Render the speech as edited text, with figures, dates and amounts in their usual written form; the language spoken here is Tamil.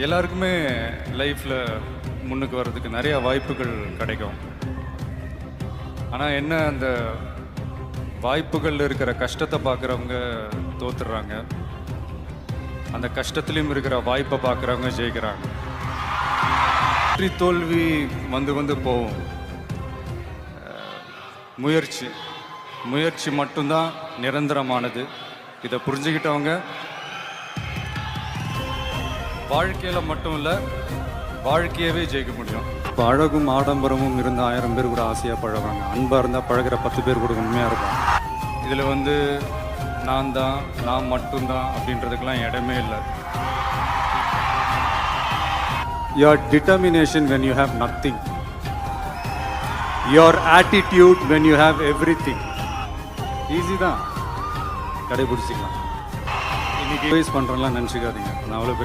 எல்லாருக்குமே லைஃப்பில் முன்னுக்கு வர்றதுக்கு நிறைய வாய்ப்புகள் கிடைக்கும். ஆனால் என்ன, அந்த வாய்ப்புகளில் இருக்கிற கஷ்டத்தை பார்க்குறவங்க தோத்துடுறாங்க, அந்த கஷ்டத்துலேயும் இருக்கிற வாய்ப்பை பார்க்குறவங்க ஜெயிக்கிறாங்க. வெற்றி தோல்வி வந்து போகும். முயற்சி மட்டும்தான் நிரந்தரமானது. இதை புரிஞ்சுக்கிட்டவங்க வாழ்க்கையில் மட்டும் இல்லை, வாழ்க்கையவே ஜெயிக்க முடியும். இப்போ அழகும் ஆடம்பரமும் இருந்த 1000 பேர் கூட ஆசையாக பழகுவாங்க. அன்பாக இருந்தால் பழகிற 10 பேர் கூட உண்மையாக இருக்கும். இதில் நான் மட்டும்தான் அப்படின்றதுக்கெல்லாம் இடமே இல்லை. Your determination when you have nothing. Your attitude when you have everything. Easy தான், கடைபிடிச்சிக்கலாம். இன்னைக்கு அட்வைஸ் பண்ணுறேன்லாம் நினச்சிக்காதீங்க. நான் அவ்வளோ பெரிய